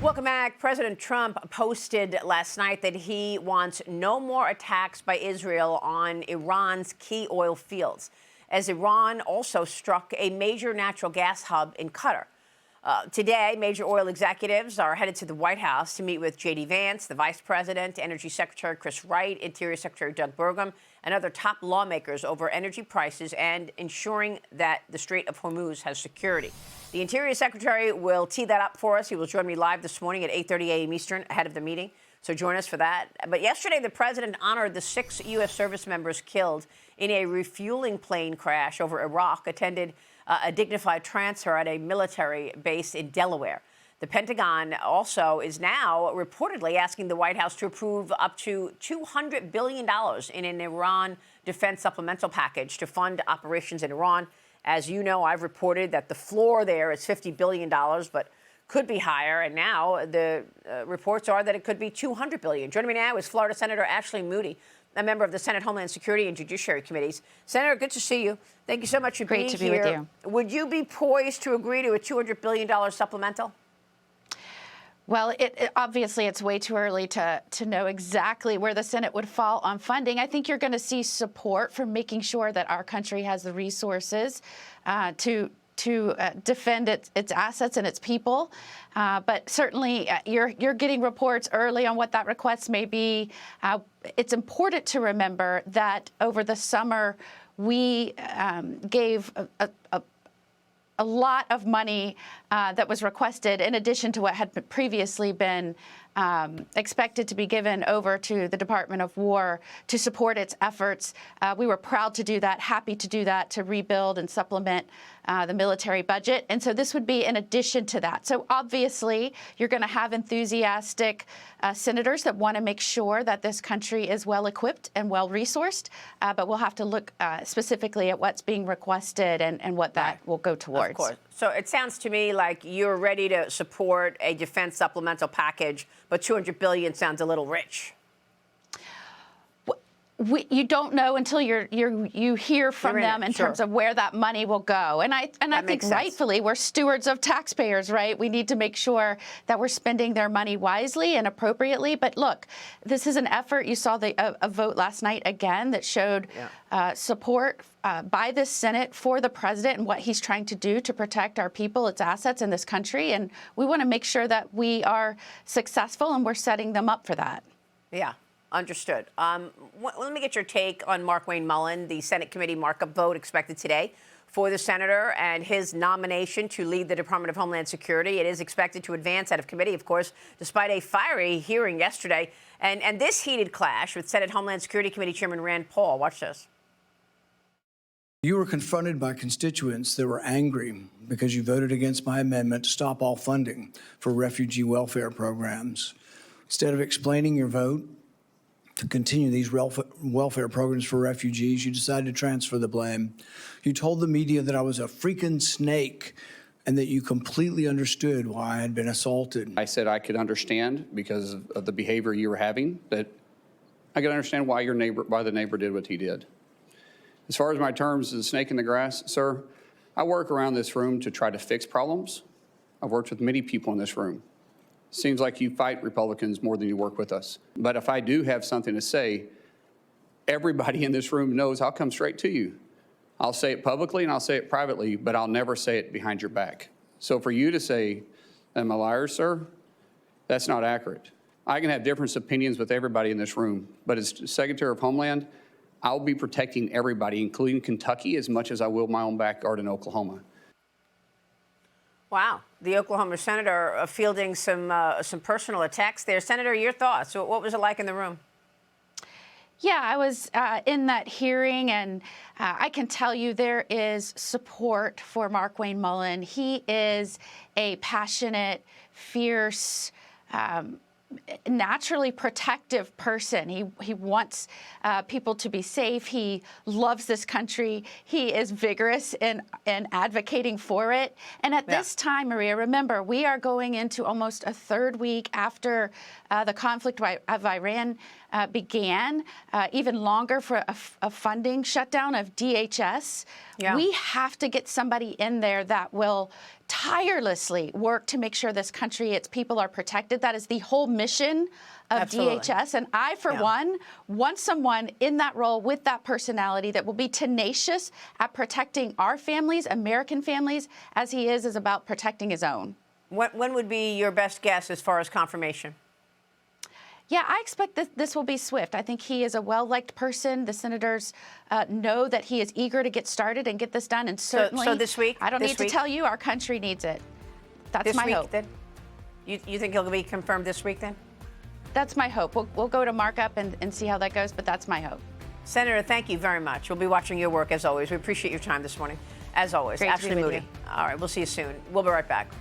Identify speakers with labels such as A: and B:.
A: Welcome back. President Trump posted last night that he wants no more attacks by Israel on Iran's key oil fields, as Iran also struck a major natural gas hub in Qatar. Today, major oil executives are headed to the White House to meet with J.D. Vance, the Vice President, Energy Secretary Chris Wright, Interior Secretary Doug Burgum, and other top lawmakers over energy prices and ensuring that the Strait of Hormuz has security. The Interior Secretary will tee that up for us. He will join me live this morning at 8:30 a.m. Eastern ahead of the meeting. So join us for that. But yesterday, the president honored the 6 U.S. service members killed in a refueling plane crash over Iraq, attended a dignified transfer at a military base in Delaware. The Pentagon also is now reportedly asking the White House to approve up to $200 billion in an Iran defense supplemental package to fund operations in Iran. As you know, I've reported that the floor there is $50 billion, but could be higher. And now the reports are that it could be $200 billion. Joining me now is Florida Senator Ashley Moody, a member of the Senate Homeland Security and Judiciary Committees. Senator, good to see you. Thank you so much for being here.
B: Great to be with you.
A: Would you be poised to agree to a $200 billion supplemental?
B: Well, obviously it's way too early to know exactly where the Senate would fall on funding. I think you're going to see support for making sure that our country has the resources to defend its assets and its people. But certainly you're getting reports early on what that request may be. It's important to remember that over the summer we gave a lot of money that was requested in addition to what had previously been expected to be given over to the Department of War to support its efforts. We were proud to do that, happy to do that, to rebuild and supplement the military budget. And so this would be in addition to that. So obviously, you're going to have enthusiastic senators that want to make sure that this country is well equipped and well resourced. But we'll have to look specifically at what's being requested and what that will go towards.
A: Of course. So it sounds to me like you're ready to support a defense supplemental package, but $200 billion sounds a little rich.
B: You don't know until you hear from them in terms of where that money will go. And I think rightfully we're stewards of taxpayers, right? We need to make sure that we're spending their money wisely and appropriately. But look, this is an effort. You saw a vote last night again that showed support by the Senate for the president and what he's trying to do to protect our people, its assets in this country. And we want to make sure that we are successful and we're setting them up for that.
A: Yeah. Understood. Let me get your take on Markwayne Mullin, the Senate committee markup vote expected today for the senator and his nomination to lead the Department of Homeland Security. It is expected to advance out of committee, of course, despite a fiery hearing yesterday. And this heated clash with Senate Homeland Security Committee Chairman Rand Paul. Watch this.
C: You were confronted by constituents that were angry because you voted against my amendment to stop all funding for refugee welfare programs. Instead of explaining your vote to continue these welfare programs for refugees, you decided to transfer the blame. You told the media that I was a freaking snake and that you completely understood why I had been assaulted.
D: I said I could understand because of the behavior you were having, that I could understand why the neighbor did what he did. As far as my terms as a snake in the grass, sir, I work around this room to try to fix problems. I've worked with many people in this room. Seems like you fight Republicans more than you work with us. But if I do have something to say, everybody in this room knows I'll come straight to you. I'll say it publicly and I'll say it privately, but I'll never say it behind your back. So for you to say, am I a liar, sir? That's not accurate. I can have different opinions with everybody in this room, but as Secretary of Homeland, I'll be protecting everybody, including Kentucky, as much as I will my own backyard in Oklahoma.
A: Wow. The Oklahoma senator fielding some personal attacks there. Senator, your thoughts? What was it like in the room?
B: Yeah, I was in that hearing, and I can tell you there is support for Markwayne Mullin. He is a passionate, fierce, naturally protective person. He wants people to be safe. He loves this country. He is vigorous in advocating for it. And at this time, Maria, remember, we are going into almost a third week after the conflict of Iran began, even longer for a funding shutdown of DHS. We have to get somebody in there that will tirelessly work to make sure this country, its people are protected. That is the whole mission of
A: Absolutely.
B: DHS. And I, for one, want someone in that role with that personality that will be tenacious at protecting our families, American families, as he is about protecting his own.
A: When would be your best guess as far as confirmation?
B: Yeah, I expect that this will be swift. I think he is a well-liked person. The senators know that he is eager to get started and get this done. And certainly,
A: so this week?
B: I don't
A: This
B: need to
A: week?
B: tell you, our country needs it. That's
A: This
B: my
A: week,
B: hope.
A: then? You think he'll be confirmed this week, then?
B: That's my hope. We'll go to markup and see how that goes, but that's my hope.
A: Senator, thank you very much. We'll be watching your work, as always. We appreciate your time this morning, as always.
B: Great to
A: Ashley
B: be with
A: Moody.
B: you.
A: All right, we'll see you soon. We'll be right back.